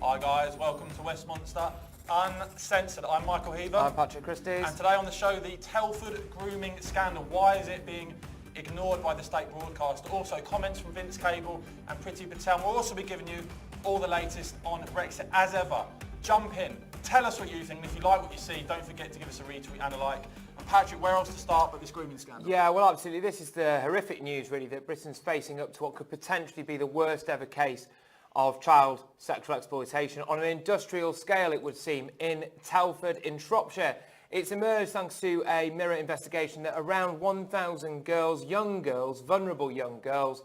Hi guys, welcome to Westmonster Uncensored. I'm Michael Heaver. I'm Patrick Christies. And today on the show, the Telford grooming scandal. Why is it being ignored by the state broadcaster? Also, comments from Vince Cable and Priti Patel. We'll also be giving you all the latest on Brexit as ever. Jump in, tell us what you think, and if you like what you see, don't forget to give us a retweet and a like. And Patrick, where else to start but this grooming scandal? Yeah, well, absolutely. This is the horrific news, really, that Britain's facing up to what could potentially be the worst ever case of child sexual exploitation on an industrial scale, it would seem, in Telford in Shropshire. It's emerged thanks to a Mirror investigation that around 1,000 girls, young girls, vulnerable young girls,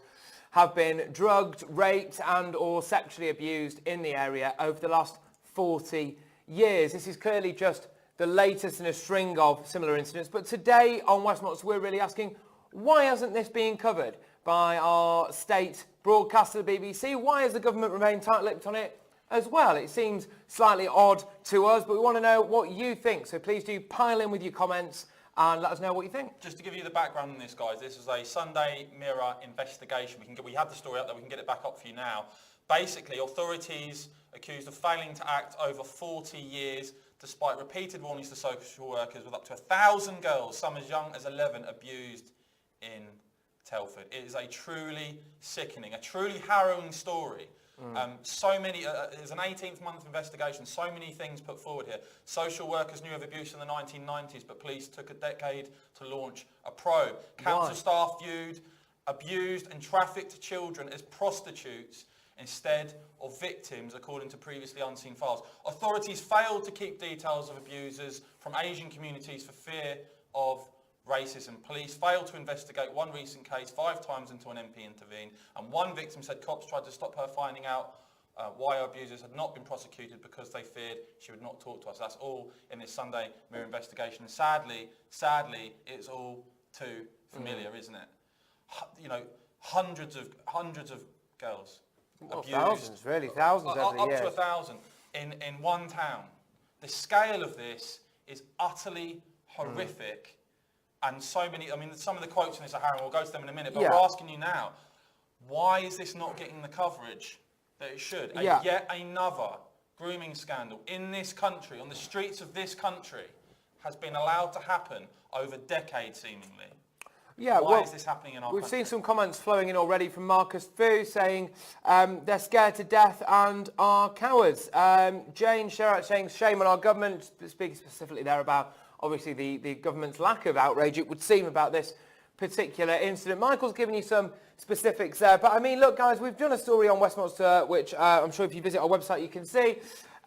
have been drugged, raped and or sexually abused in the area over the last 40 years. This is clearly just the latest in a string of similar incidents. But today on Westmonster, we're really asking, why hasn't this been covered by our state broadcaster, the BBC? Why has the government remained tight-lipped on it as well? It seems slightly odd to us, but we want to know what you think. So please do pile in with your comments and let us know what you think. Just to give you the background on this, guys, this is a Sunday Mirror investigation. We have the story up there, we can get it back up for you now. Basically, authorities accused of failing to act over 40 years despite repeated warnings to social workers, with up to 1,000 girls, some as young as 11, abused in Telford. It is a truly sickening, a truly harrowing story. So many, it's an 18th month investigation, so many things put forward here. Social workers knew of abuse in the 1990s, but police took a decade to launch a probe. Council staff viewed abused and trafficked children as prostitutes instead of victims, according to previously unseen files. Authorities failed to keep details of abusers from Asian communities for fear of racism. Police failed to investigate one recent case 5 times until an MP intervened, and one victim said cops tried to stop her finding out why her abusers had not been prosecuted because they feared she would not talk to us. That's all in this Sunday Mirror investigation. And sadly, it's all too familiar, isn't it? You know, hundreds of girls abused. Thousands, really, thousands every year. Up to 1,000 in one town. The scale of this is utterly horrific. And so many, I mean, some of the quotes in this are harrowing. We'll go to them in a minute, but we're asking you now, why is this not getting the coverage that it should? Yet another grooming scandal in this country, on the streets of this country, has been allowed to happen over decades, seemingly. Yeah, why is this happening in our country? We've seen some comments flowing in already from Marcus Fu saying they're scared to death and are cowards. Jane Sherratt saying shame on our government, speaking specifically there about obviously the government's lack of outrage, it would seem, about this particular incident. Michael's given you some specifics there, but I mean, look guys, we've done a story on Westmonster, which I'm sure if you visit our website you can see,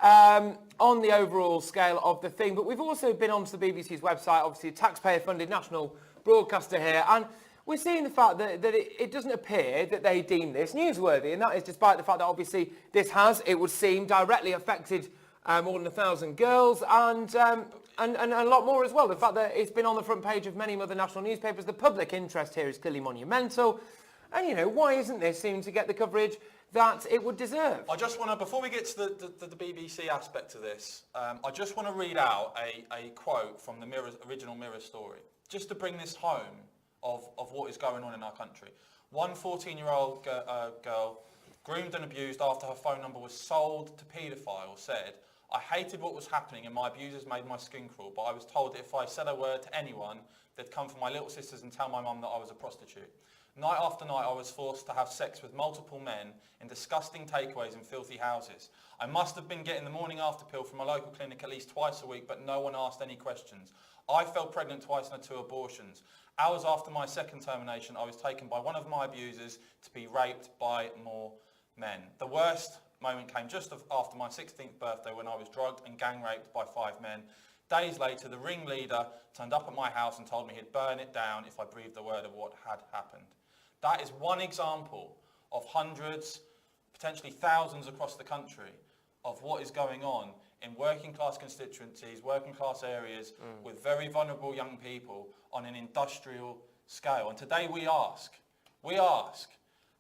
on the overall scale of the thing, but we've also been onto the BBC's website, obviously a taxpayer-funded national broadcaster here, and we're seeing the fact that it doesn't appear that they deem this newsworthy, and that is despite the fact that obviously this has, it would seem, directly affected more than 1,000 girls and a lot more as well. The fact that it's been on the front page of many other national newspapers, the public interest here is clearly monumental. And, you know, why isn't this seeming to get the coverage that it would deserve? I just want to, before we get to the BBC aspect of this, I just want to read out a quote from the original Mirror story, just to bring this home of what is going on in our country. One 14-year-old girl, groomed and abused after her phone number was sold to paedophiles, said, "I hated what was happening and my abusers made my skin crawl, but I was told that if I said a word to anyone, they'd come for my little sisters and tell my mum that I was a prostitute. Night after night I was forced to have sex with multiple men in disgusting takeaways and filthy houses. I must have been getting the morning after pill from a local clinic at least twice a week, but no one asked any questions. I fell pregnant twice and had 2 abortions. Hours after my second termination, I was taken by one of my abusers to be raped by more men. The worst moment came just after my 16th birthday, when I was drugged and gang raped by 5 men. Days later, the ringleader turned up at my house and told me he'd burn it down if I breathed a word of what had happened." That is one example of hundreds, potentially thousands across the country, of what is going on in working class constituencies, working class areas, with very vulnerable young people on an industrial scale. And today we ask,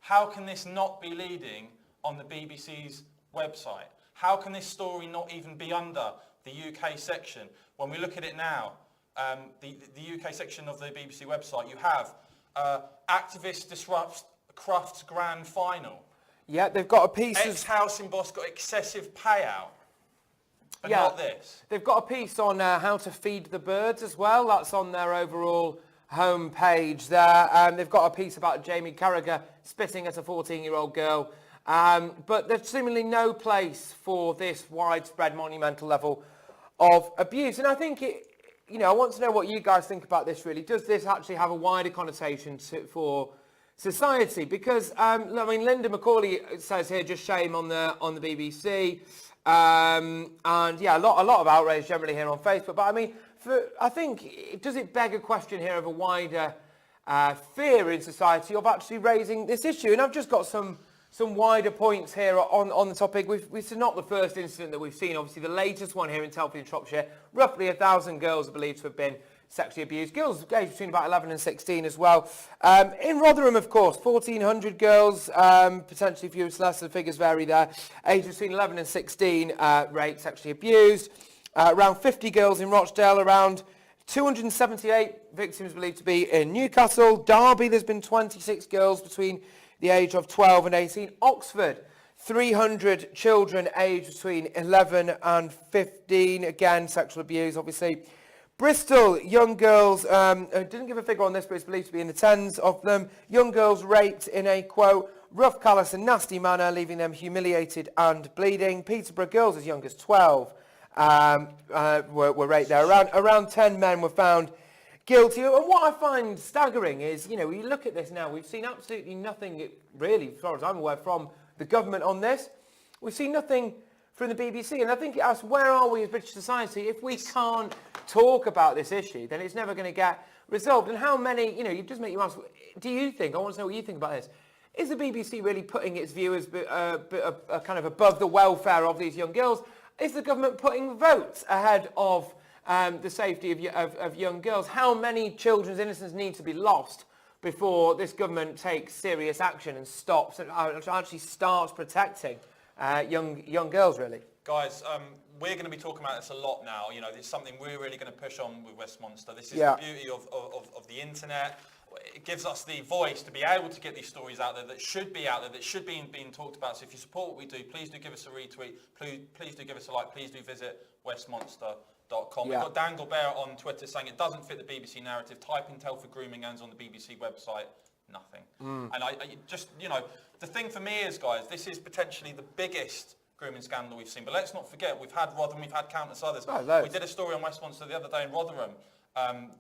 how can this not be leading on the BBC's website? How can this story not even be under the UK section? When we look at it now, the UK section of the BBC website, you have activist disrupts Crufts grand final. Yeah, they've got a piece of... Ex-housing boss got excessive payout, but Yeah. not this. They've got a piece on how to feed the birds as well. That's on their overall homepage there. They've got a piece about Jamie Carragher spitting at a 14-year-old girl. But there's seemingly no place for this widespread, monumental level of abuse. And I think I want to know what you guys think about this really. Does this actually have a wider connotation for society? Because, Linda Macaulay says here, just shame on the BBC. And yeah, a lot of outrage generally here on Facebook. But I mean, does it beg a question here of a wider fear in society of actually raising this issue? And I've just got some wider points here on the topic. This is not the first incident that we've seen. Obviously, the latest one here in Telford in Shropshire, roughly 1,000 girls are believed to have been sexually abused. Girls aged between about 11 and 16 as well. In Rotherham, of course, 1,400 girls, potentially fewer less, the figures vary there, aged between 11 and 16, raped, sexually abused. Around 50 girls in Rochdale, around 278 victims believed to be in Newcastle. Derby, there's been 26 girls between the age of 12 and 18. Oxford, 300 children aged between 11 and 15. Again, sexual abuse, obviously. Bristol, young girls, didn't give a figure on this, but it's believed to be in the tens of them. Young girls raped in a, quote, rough, callous and nasty manner, leaving them humiliated and bleeding. Peterborough, girls as young as 12 were raped there. Around 10 men were found guilty. And what I find staggering is, you look at this now, we've seen absolutely nothing, really, as far as I'm aware, from the government on this. We've seen nothing from the BBC. And I think it asks, where are we as British society? If we can't talk about this issue, then it's never going to get resolved. And how many, you just make you ask, do you think, I want to know what you think about this, is the BBC really putting its viewers kind of above the welfare of these young girls? Is the government putting votes ahead of the safety of young girls? How many children's innocence need to be lost before this government takes serious action and actually starts protecting young girls, really? Guys, we're going to be talking about this a lot now. It's something we're really going to push on with Westmonster. This is the beauty of the internet. It gives us the voice to be able to get these stories out there that should be out there, that should be being talked about. So if you support what we do, please do give us a retweet. Please do give us a like. Please do visit westmonster.com. We've got Dan Gilbert on Twitter saying it doesn't fit the BBC narrative. Type in Telford grooming ends on the BBC website. Nothing. And I just, the thing for me is, guys, this is potentially the biggest grooming scandal we've seen. But let's not forget, we've had Rotherham, we've had countless others. We did a story on Westmonster the other day in Rotherham.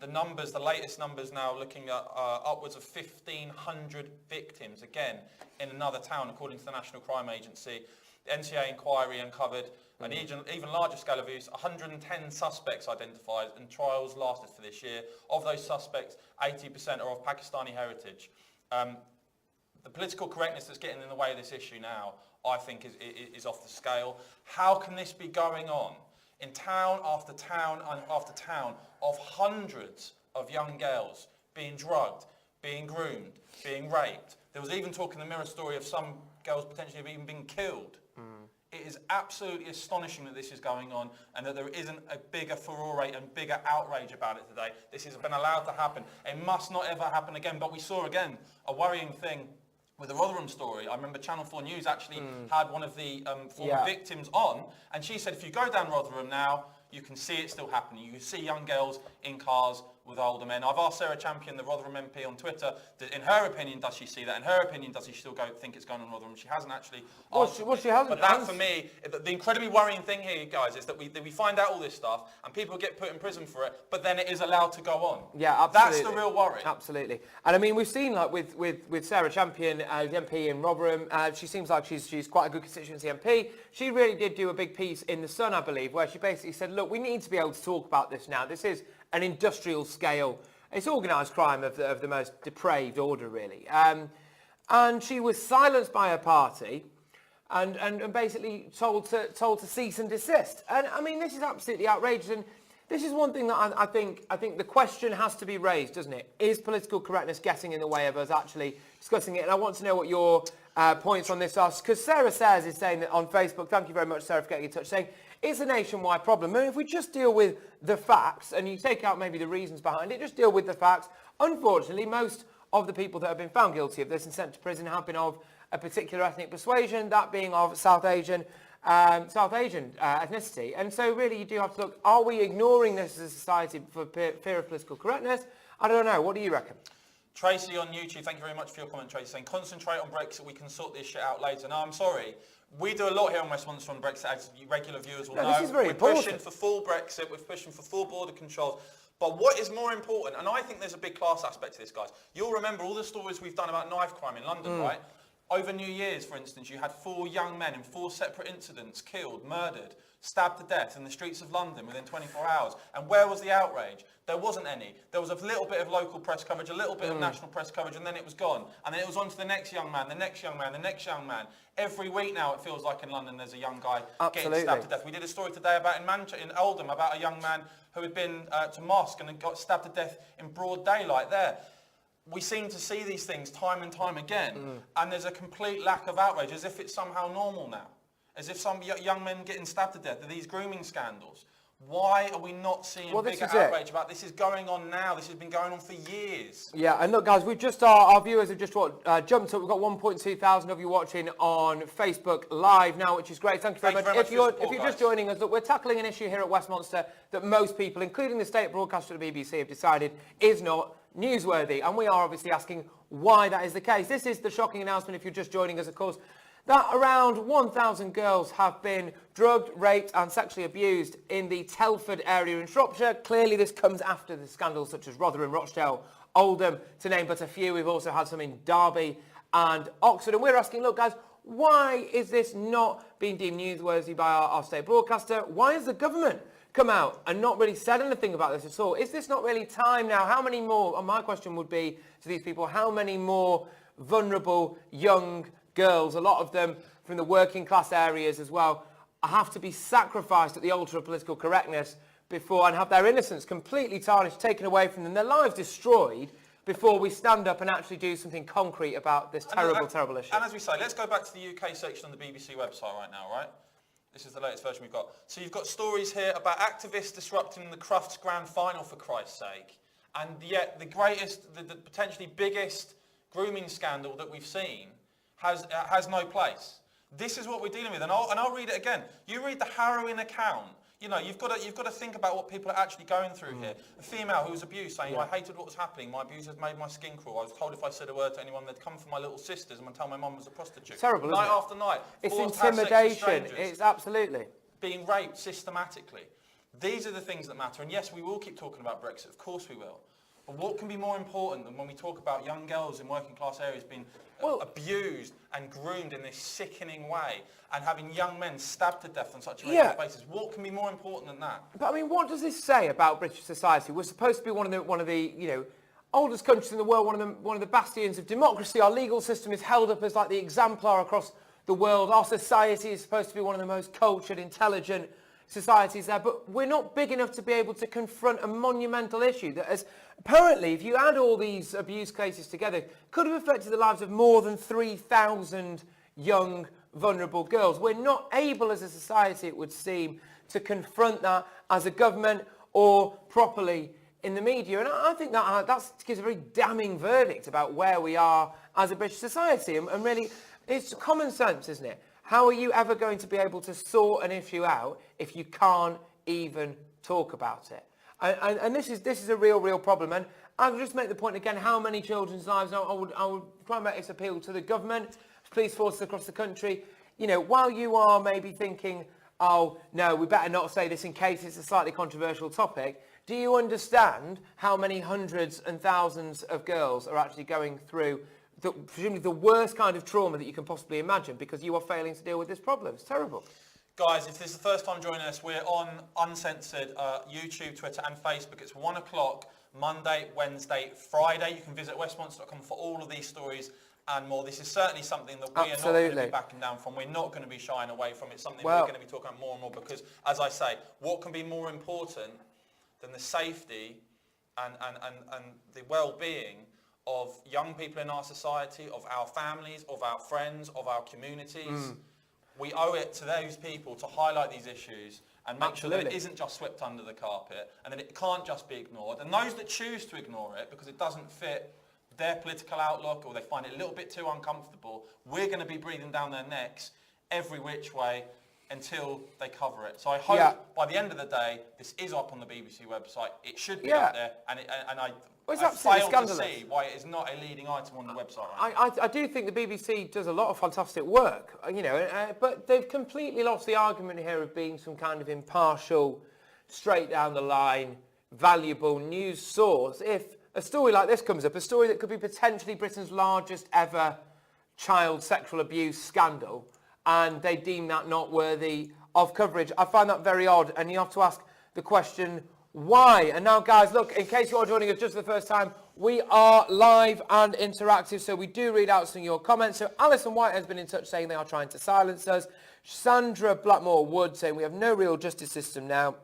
The latest numbers now looking at upwards of 1,500 victims, again, in another town, according to the National Crime Agency. The NCA inquiry uncovered an even larger scale of abuse, 110 suspects identified, and trials lasted for this year. Of those suspects, 80% are of Pakistani heritage. The political correctness that's getting in the way of this issue now, I think, is off the scale. How can this be going on in town after town after town of hundreds of young girls being drugged, being groomed, being raped? There was even talk in the Mirror story of some girls potentially have even been killed. It is absolutely astonishing that this is going on and that there isn't a bigger furore and bigger outrage about it today. This has been allowed to happen. It must not ever happen again. But we saw again a worrying thing with the Rotherham story. I remember Channel 4 News actually had one of the former victims on, and she said if you go down Rotherham now, you can see it still happening. You can see young girls in cars with older men. I've asked Sarah Champion, the Rotherham MP, on Twitter, in her opinion, does she see that? In her opinion, does she still think it's going on in Rotherham? She hasn't actually. She hasn't. But that, for me, the incredibly worrying thing here, guys, is that we find out all this stuff and people get put in prison for it, but then it is allowed to go on. Yeah, absolutely. That's the real worry. Absolutely. And I mean, we've seen with Sarah Champion, the MP in Rotherham, she seems like she's quite a good constituency MP. She really did do a big piece in The Sun, I believe, where she basically said, look, we need to be able to talk about this now. This is an industrial scale. It's organised crime of the most depraved order, really. And she was silenced by her party and basically told to cease and desist. And I mean, this is absolutely outrageous. And this is one thing that I think the question has to be raised, doesn't it? Is political correctness getting in the way of us actually discussing it? And I want to know what your points on this are. Because Sarah Sayers is saying that on Facebook, thank you very much, Sarah, for getting in touch, saying it's a nationwide problem. I mean, if we just deal with the facts and you take out maybe the reasons behind it, just deal with the facts. Unfortunately, most of the people that have been found guilty of this and sent to prison have been of a particular ethnic persuasion, that being of South Asian ethnicity. And so really you do have to look, are we ignoring this as a society for fear of political correctness? I don't know. What do you reckon? Tracy on YouTube, thank you very much for your comment, Tracy, saying concentrate on Brexit, we can sort this shit out later. No, I'm sorry. We do a lot here on Westmonster on Brexit, as regular viewers will know. This is very important. We're pushing for full Brexit, we're pushing for full border controls. But what is more important, and I think there's a big class aspect to this, guys. You'll remember all the stories we've done about knife crime in London, right? Over New Year's, for instance, you had 4 young men in 4 separate incidents killed, murdered, stabbed to death in the streets of London within 24 hours. And where was the outrage? There wasn't any. There was a little bit of local press coverage, a little bit of national press coverage, and then it was gone. And then it was on to the next young man, the next young man, the next young man. Every week now it feels like in London there's a young guy getting stabbed to death. We did a story today about in Oldham about a young man who had been to mosque and got stabbed to death in broad daylight there. We seem to see these things time and time again, and there's a complete lack of outrage, as if it's somehow normal now. As if some young men getting stabbed to death, these grooming scandals. Why are we not seeing bigger outrage about this? Is going on now. This has been going on for years. Yeah, and look, guys, we've just our viewers have just jumped up. We've got 1.2 thousand of you watching on Facebook Live now, which is great. Thank you very much. If you're just joining us, look, we're tackling an issue here at Westmonster that most people, including the state broadcaster of the BBC, have decided is not newsworthy, and we are obviously asking why that is the case. This is the shocking announcement, if you're just joining us, of course, that around 1,000 girls have been drugged, raped and sexually abused in the Telford area in Shropshire. Clearly this comes after the scandals such as Rotherham, Rochdale, Oldham, to name but a few. We've also had some in Derby and Oxford. And we're asking, look guys, why is this not being deemed newsworthy by our state broadcaster? Why has the government come out and not really said anything about this at all? Is this not really time now? How many more, and my question would be to these people, how many more vulnerable young girls, a lot of them from the working class areas as well, have to be sacrificed at the altar of political correctness before, and have their innocence completely tarnished, taken away from them, their lives destroyed, before we stand up and actually do something concrete about this terrible issue? And as we say, let's go back to the UK section on the BBC website right now, right? This is the latest version we've got. So you've got stories here about activists disrupting the Crufts Grand Final, for Christ's sake. And yet the greatest, the potentially biggest grooming scandal that we've seen has no place. This is what we're dealing with, and I'll read it again. You read the harrowing account. You know, you've got to think about what people are actually going through here. A female who was abused, saying, I hated what was happening. My abusers made my skin crawl. I was told if I said a word to anyone, they'd come for my little sisters and tell my mum was a prostitute. Terrible, night isn't it? after night. It's intimidation. It's absolutely. Being raped systematically. These are the things that matter. And yes, we will keep talking about Brexit. Of course we will. But what can be more important than when we talk about young girls in working class areas being abused and groomed in this sickening way, and having young men stabbed to death on such a regular basis? What can be more important than that? But I mean, what does this say about British society? We're supposed to be one of the oldest countries in the world, one of the bastions of democracy. Our legal system is held up as like the exemplar across the world. Our society is supposed to be one of the most cultured, intelligent societies there, but we're not big enough to be able to confront a monumental issue that has apparently, if you add all these abuse cases together, could have affected the lives of more than 3,000 young, vulnerable girls. We're not able as a society, it would seem, to confront that as a government or properly in the media. And I think that gives a very damning verdict about where we are as a British society. And really, it's common sense, isn't it? How are you ever going to be able to sort an issue out if you can't even talk about it? And this is a real problem. And I'll just make the point again, how many children's lives, I would try and make this appeal to the government, police forces across the country. You know, while you are maybe thinking, oh, no, we better not say this in case it's a slightly controversial topic, do you understand how many hundreds and thousands of girls are actually going through presumably the worst kind of trauma that you can possibly imagine because you are failing to deal with this problem? It's terrible. Guys, if this is the first time joining us, we're on Uncensored, YouTube, Twitter and Facebook. It's 1 o'clock, Monday, Wednesday, Friday. You can visit westmonster.com for all of these stories and more. This is certainly something that we are not going to be backing down from. We're not going to be shying away from it. It's something we're going to be talking about more and more because, as I say, what can be more important than the safety and the well-being of young people in our society, of our families, of our friends, of our communities? We owe it to those people to highlight these issues and make sure that it isn't just swept under the carpet and that it can't just be ignored. And those that choose to ignore it because it doesn't fit their political outlook or they find it a little bit too uncomfortable, we're going to be breathing down their necks every which way until they cover it. So I hope by the end of the day, this is up on the BBC website. It should be up there, and I fail to see why it is not a leading item on the website. I do think the BBC does a lot of fantastic work, but they've completely lost the argument here of being some kind of impartial, straight down the line, valuable news source. If a story like this comes up, a story that could be potentially Britain's largest ever child sexual abuse scandal, and they deem that not worthy of coverage, I find that very odd, and you have to ask the question, why? And now, guys, look, in case you're joining us just for the first time, we are live and interactive, so we do read out some of your comments. So Alison White has been in touch saying they are trying to silence us. Sandra Blackmore-Wood saying we have no real justice system now.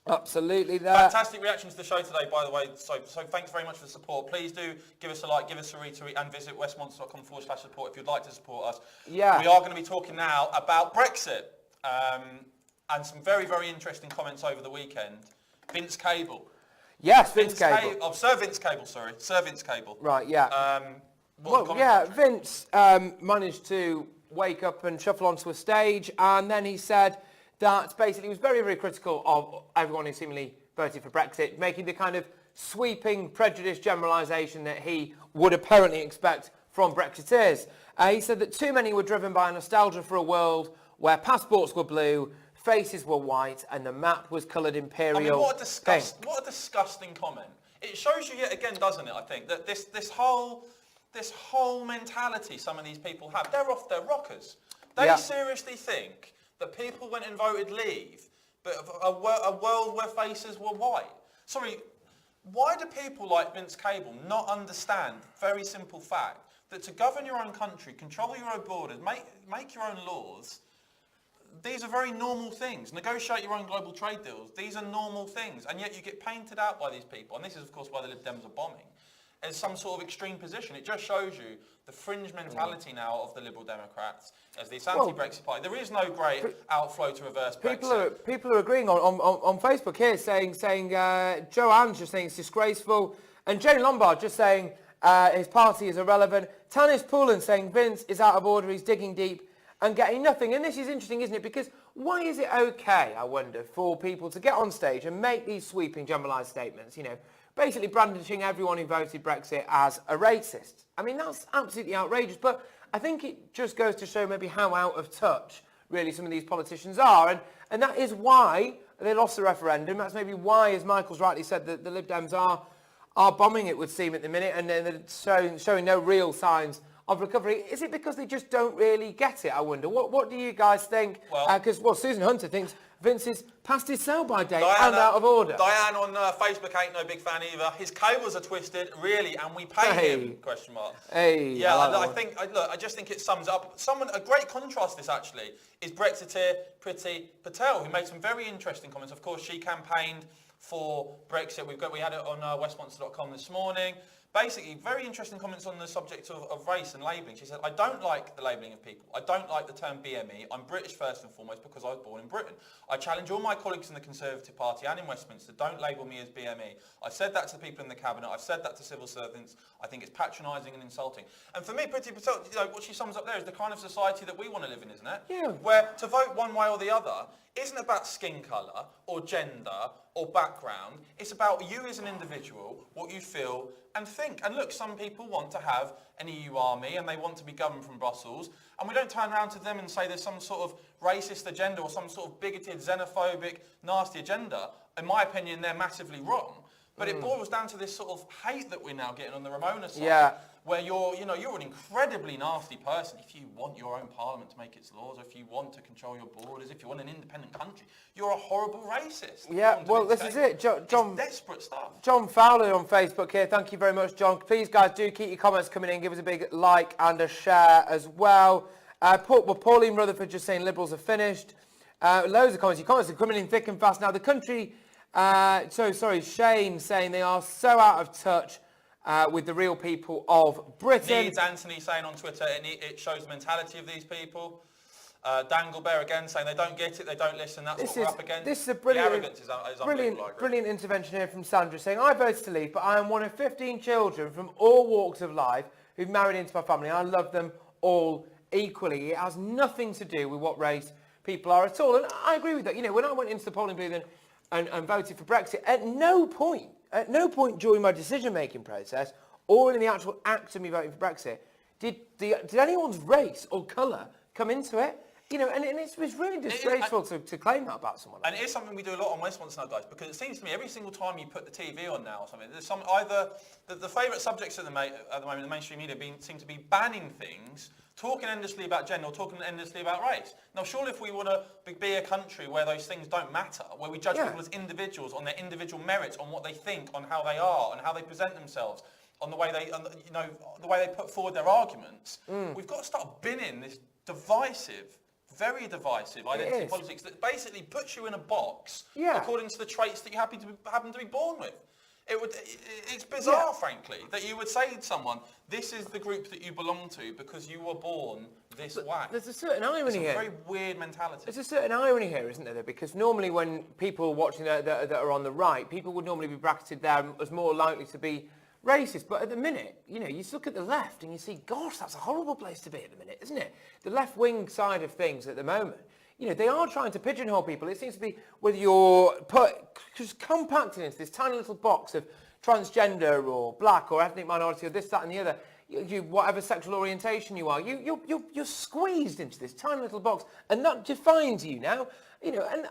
Absolutely there. Fantastic reaction to the show today, by the way. So thanks very much for the support. Please do give us a like, give us a retweet, and visit westmonster.com/support if you'd like to support us. Yeah. We are going to be talking now about Brexit and some very, very interesting comments over the weekend. Vince Cable. Yes, Vince Cable. Sir Vince Cable, sorry. Sir Vince Cable. Right, yeah. Vince managed to wake up and shuffle onto a stage, and then he said that basically he was very, very critical of everyone who seemingly voted for Brexit, making the kind of sweeping prejudice generalisation that he would apparently expect from Brexiteers. He said that too many were driven by nostalgia for a world where passports were blue, faces were white, and the map was coloured imperial. I mean, what a disgusting comment. It shows you yet again, doesn't it, I think, that this whole mentality some of these people have, they're off their rockers. They seriously think that people went and voted leave, but a world where faces were white. Sorry, why do people like Vince Cable not understand very simple fact that to govern your own country, control your own borders, make your own laws, these are very normal things. Negotiate your own global trade deals. These are normal things. And yet you get painted out by these people. And this is, of course, why the Lib Dems are bombing, as some sort of extreme position. It just shows you the fringe mentality now of the Liberal Democrats as this anti-Brexit party. There is no great outflow to reverse Brexit. People are agreeing on Facebook here, saying Joanne's just saying it's disgraceful. And Jane Lombard just saying his party is irrelevant. Tanis Poolen saying Vince is out of order, he's digging deep and getting nothing. And this is interesting, isn't it? Because why is it okay, I wonder, for people to get on stage and make these sweeping generalised statements, basically brandishing everyone who voted Brexit as a racist? I mean, that's absolutely outrageous. But I think it just goes to show maybe how out of touch really some of these politicians are. And that is why they lost the referendum. That's maybe why, as Michael's rightly said, that the Lib Dems are bombing, it would seem, at the minute, and they're showing no real signs of recovery. Is it because they just don't really get it, I wonder? What do you guys think? Because Susan Hunter thinks Vince is past his sell-by date and out of order. Diane on Facebook ain't no big fan either. His cables are twisted, really, and we pay him, question mark. Yeah, I just think it sums up. A great contrast this actually is Brexiteer Priti Patel, who made some very interesting comments. Of course, she campaigned for Brexit. We had it on Westmonster.com this morning. Basically, very interesting comments on the subject of race and labelling. She said, I don't like the labelling of people. I don't like the term BME. I'm British first and foremost because I was born in Britain. I challenge all my colleagues in the Conservative Party and in Westminster, don't label me as BME. I've said that to the people in the Cabinet. I've said that to civil servants. I think it's patronising and insulting. And for me, Priti Patel, what she sums up there is the kind of society that we want to live in, isn't it? Yeah. Where to vote one way or the other isn't about skin colour or gender or background. It's about you as an individual, what you feel and think. And look, some people want to have an EU army and they want to be governed from Brussels, and we don't turn around to them and say there's some sort of racist agenda or some sort of bigoted, xenophobic, nasty agenda. In my opinion, they're massively wrong. But it boils down to this sort of hate that we're now getting on the Ramona side, where you're an incredibly nasty person if you want your own parliament to make its laws, or if you want to control your borders, if you want an independent country. You're a horrible racist. Yeah, well, this is it. John, it's desperate stuff. John Fowler on Facebook here. Thank you very much, John. Please, guys, do keep your comments coming in. Give us a big like and a share as well. Pauline Rutherford just saying Liberals are finished. Loads of comments. Your comments are coming in thick and fast. Now, the country... Shane saying they are so out of touch with the real people of Britain. Needs Anthony saying on Twitter, it shows the mentality of these people. Danglebert again saying they don't get it, they don't listen, that's what we're up against. This is a brilliant, the arrogance is unbelievable, I agree. brilliant intervention here from Sandra saying, I voted to leave, but I am one of 15 children from all walks of life who've married into my family. I love them all equally. It has nothing to do with what race people are at all. And I agree with that. You know, when I went into the polling booth and voted for Brexit, at no point during my decision-making process or in the actual act of me voting for Brexit did anyone's race or colour come into it. You know, and it's really disgraceful to claim that about someone. And it is something we do a lot on Westmonster now, guys, because it seems to me every single time you put the TV on now or something, there's either the favourite subjects at the moment, the mainstream media seem to be banning things, talking endlessly about gender or talking endlessly about race. Now, surely if we want to be a country where those things don't matter, where we judge people as individuals on their individual merits, on what they think, on how they are, on how they present themselves, on the way the way they put forward their arguments, we've got to start binning this very divisive identity politics that basically puts you in a box according to the traits that you happen to be born with. It's bizarre, frankly, that you would say to someone, this is the group that you belong to because you were born this way. There's a certain irony here. It's a very weird mentality. There's a certain irony here, isn't there? Because normally when people watching that are on the right, people would normally be bracketed there as more likely to be racist, but at the minute, you know, you look at the left and you see, gosh, that's a horrible place to be at the minute, isn't it? The left-wing side of things at the moment, you know, they are trying to pigeonhole people. It seems to be whether you're just compacted into this tiny little box of transgender or black or ethnic minority or this, that and the other, you whatever sexual orientation you are, you're squeezed into this tiny little box, and that defines you now. You know, and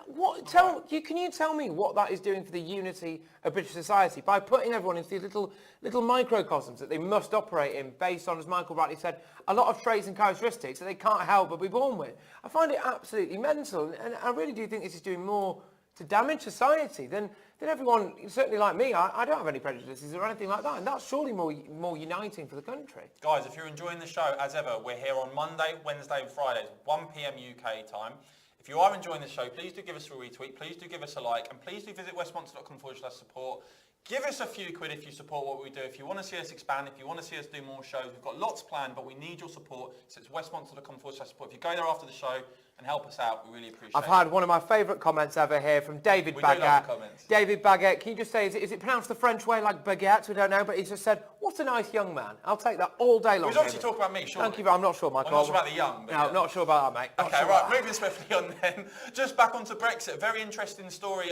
can you tell me what that is doing for the unity of British society by putting everyone into these little microcosms that they must operate in based on, as Michael rightly said, a lot of traits and characteristics that they can't help but be born with? I find it absolutely mental, and I really do think this is doing more to damage society than everyone, certainly like me. I don't have any prejudices or anything like that, and that's surely more uniting for the country. Guys, if you're enjoying the show, as ever, we're here on Monday, Wednesday and Fridays, 1 p.m. UK time. If you are enjoying the show, please do give us a retweet, please do give us a like, and please do visit westmonster.com/support. Give us a few quid if you support what we do. If you want to see us expand, if you want to see us do more shows, we've got lots planned, but we need your support. So it's westmonster.com/support. If you go there after the show and help us out, we really appreciate it. I've had one of my favourite comments ever here from David Baguette. We do love the comments. David Baguette, can you just say, is it pronounced the French way like baguette? We don't know, but he just said, what a nice young man. I'll take that all day long. He's obviously talking about me, sure. Thank you, I'm not sure, Michael. I'm not sure about the young. No, I'm not sure about that, mate. Okay, right, moving swiftly on then. Just back onto Brexit, a very interesting story.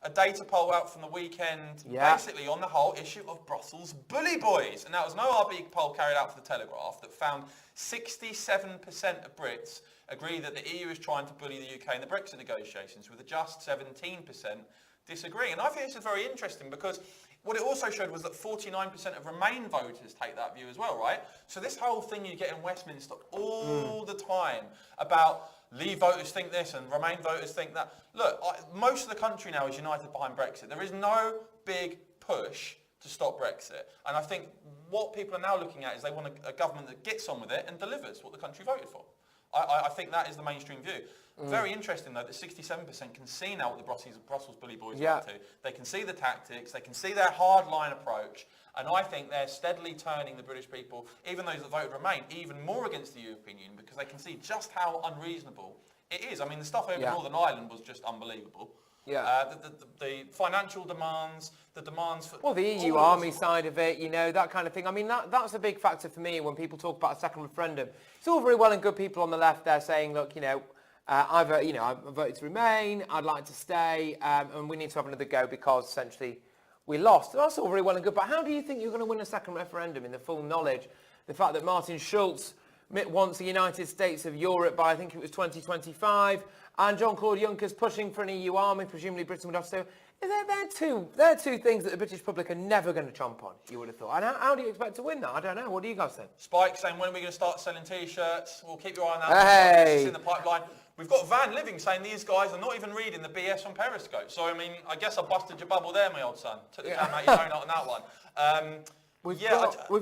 A data poll out from the weekend, basically on the whole issue of Brussels bully boys. And that was no RB poll carried out for the Telegraph that found 67% of Brits agree that the EU is trying to bully the UK in the Brexit negotiations, with just 17% disagreeing. And I think this is very interesting because what it also showed was that 49% of Remain voters take that view as well, right? So this whole thing you get in Westminster all the time about Leave voters think this and Remain voters think that. Look, most of the country now is united behind Brexit. There is no big push to stop Brexit. And I think what people are now looking at is they want a government that gets on with it and delivers what the country voted for. I think that is the mainstream view. Very interesting, though, that 67% can see now what the Brussels bully boys are up to. They can see the tactics, they can see their hardline approach, and I think they're steadily turning the British people, even those that voted Remain, even more against the European Union, because they can see just how unreasonable it is. I mean, the stuff over Northern Ireland was just unbelievable. The financial demands, the demands for... Well, the EU army side of it, you know, that kind of thing. I mean, that's a big factor for me when people talk about a second referendum. It's all very well and good people on the left there saying, look, you know, I voted to Remain, I'd like to stay, and we need to have another go because essentially we lost. That's all very well and good, but how do you think you're going to win a second referendum in the full knowledge, the fact that Martin Schulz wants the United States of Europe by, I think it was 2025, and Jean-Claude Juncker's pushing for an EU army, presumably Britain would have to. They're two things that the British public are never going to chomp on, you would have thought. And how do you expect to win that? I don't know. What do you guys think? Spike saying, when are we going to start selling T-shirts? We'll keep your eye on that. Hey. It's in the pipeline. We've got Van Living saying these guys are not even reading the BS on Periscope. So, I mean, I guess I busted your bubble there, my old son. Took the time out your donut on that one. We've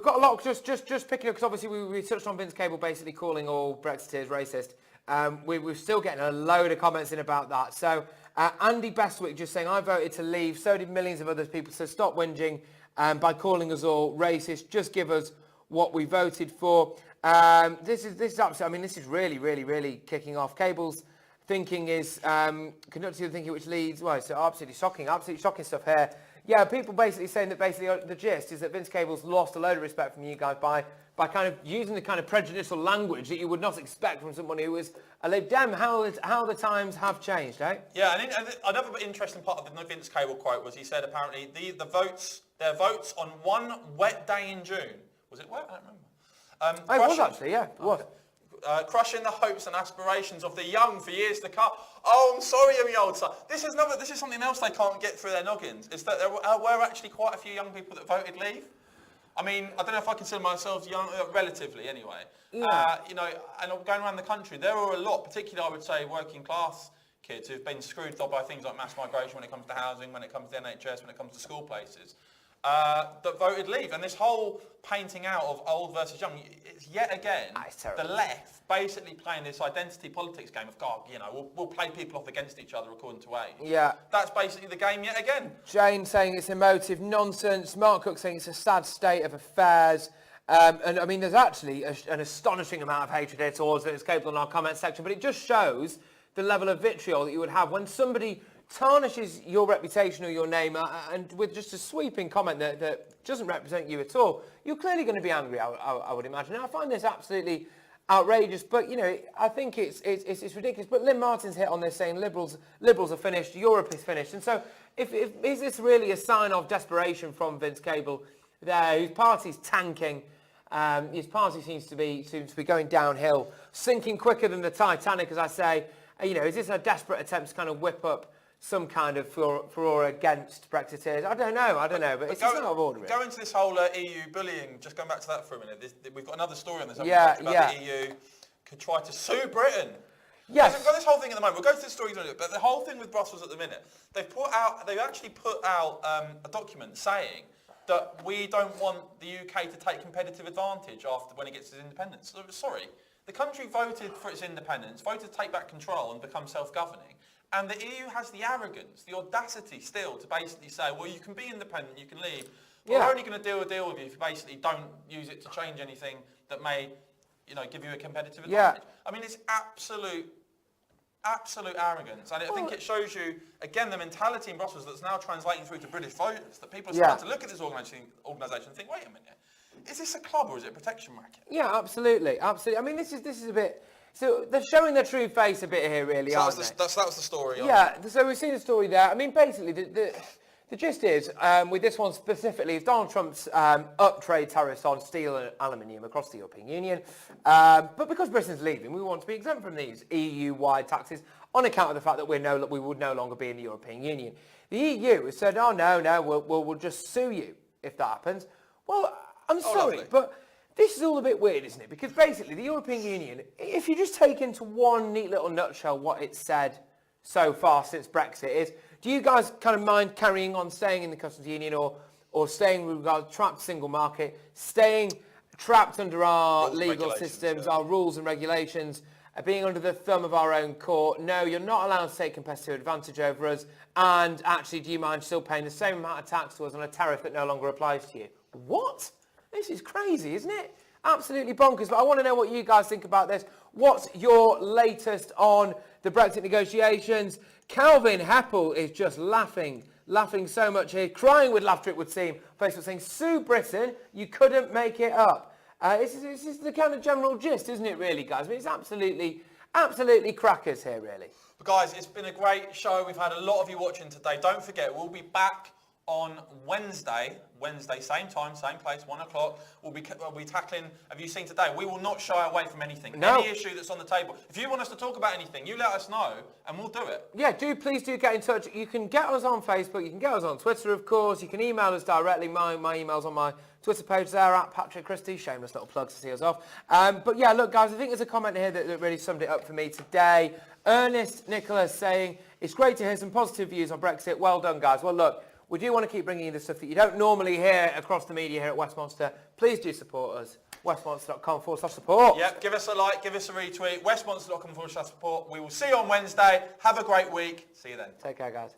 got a lot, just picking up, because obviously we touched on Vince Cable basically calling all Brexiteers racist. We're still getting a load of comments in about that. So Andy Bestwick just saying, I voted to leave, so did millions of other people, so stop whinging by calling us all racist. Just give us what we voted for. This is absolutely, I mean, this is really kicking off. Cable's thinking is conducting the thinking which leads, well, it's absolutely shocking stuff here. Yeah, people basically saying that the gist is that Vince Cable's lost a load of respect from you guys by kind of using the kind of prejudicial language that you would not expect from someone who is a Lib Dem. How the times have changed, eh? Yeah, and another interesting part of the Vince Cable quote was he said apparently their votes on one wet day in June. Was it wet? I don't remember. It was actually, yeah, it was. Crushing the hopes and aspirations of the young for years to come. Oh, I'm sorry, you old son. This is something else they can't get through their noggins. Is that there were actually quite a few young people that voted Leave. I mean, I don't know if I consider myself young, relatively anyway. Yeah. And going around the country, there are a lot, particularly I would say working class kids who've been screwed up by things like mass migration when it comes to housing, when it comes to NHS, when it comes to school places. That voted Leave, and this whole painting out of old versus young, it's yet again the left basically playing this identity politics game of God, we'll play people off against each other according to age. Yeah, that's basically the game yet again. Jane saying it's emotive nonsense. Mark Cook saying it's a sad state of affairs. And I mean, there's actually an astonishing amount of hatred here towards Vince Cable in our comment section, but it just shows the level of vitriol that you would have when somebody tarnishes your reputation or your name and with just a sweeping comment that doesn't represent you at all. You're clearly going to be angry, I would imagine. Now, I find this absolutely outrageous, but I think it's ridiculous. But Lynn Martin's hit on this, saying liberals are finished, Europe is finished, and so is this really a sign of desperation from Vince Cable there, whose party's tanking? His party seems to be going downhill, sinking quicker than the Titanic, as I say. Is this a desperate attempt to kind of whip up some kind of furore against Brexiteers? I don't know, but it's just out of order. Really. Going to this whole EU bullying, just going back to that for a minute, we've got another story on this. Yeah. The EU could try to sue Britain. Yes. We've got this whole thing at the moment. We'll go to the stories in a minute, but the whole thing with Brussels at the minute, they've actually put out a document saying that we don't want the UK to take competitive advantage when it gets its independence. Sorry, the country voted for its independence, voted to take back control and become self-governing. And the EU has the arrogance, the audacity still to basically say, well, you can be independent, you can leave, but we're only going to do a deal with you if you basically don't use it to change anything that may, give you a competitive advantage. I mean, it's absolute arrogance. And I think it shows you, again, the mentality in Brussels that's now translating through to British voters, that people are starting to look at this organisation and think, wait a minute, is this a club or is it a protection racket? Yeah, absolutely. I mean, this is a bit... So they're showing their true face a bit here, really, aren't they? That was the story. Yeah, so we've seen the story there. I mean, basically, the gist is, with this one specifically, is Donald Trump's up trade tariffs on steel and aluminium across the European Union. But because Britain's leaving, we want to be exempt from these EU-wide taxes on account of the fact that we would no longer be in the European Union. The EU has said, oh, no, we'll just sue you if that happens. Well, I'm sorry, lovely. but... This is all a bit weird, isn't it? Because basically, the European Union, if you just take into one neat little nutshell what it's said so far since Brexit is, do you guys kind of mind carrying on staying in the customs union or staying with regard to trapped single market, staying trapped under our legal systems, our rules and regulations, being under the thumb of our own court? No, you're not allowed to take competitive advantage over us. And actually, do you mind still paying the same amount of tax to us on a tariff that no longer applies to you? What? This is crazy, isn't it? Absolutely bonkers. But I want to know what you guys think about this. What's your latest on the Brexit negotiations? Calvin Heppel is just laughing so much here, crying with laughter, it would seem. Facebook saying, sue Britain, you couldn't make it up. This is the kind of general gist, isn't it, really, guys? I mean, it's absolutely crackers here, really. But guys, it's been a great show. We've had a lot of you watching today. Don't forget, we'll be back on Wednesday, same time, same place, 1 o'clock. We'll be tackling, have you seen today? We will not shy away from anything. No. Any issue that's on the table. If you want us to talk about anything, you let us know and we'll do it. Yeah, please do get in touch. You can get us on Facebook, you can get us on Twitter, of course. You can email us directly. My email's on my Twitter page there, at Patrick Christie. Shameless little plug to see us off. But yeah, look, guys, I think there's a comment here that really summed it up for me today. Ernest Nicholas saying, it's great to hear some positive views on Brexit. Well done, guys. Well, look, we do want to keep bringing you the stuff that you don't normally hear across the media here at Westmonster. Please do support us. Westmonster.com/support. Yep, give us a like, give us a retweet. Westmonster.com/support. We will see you on Wednesday. Have a great week. See you then. Take care, guys.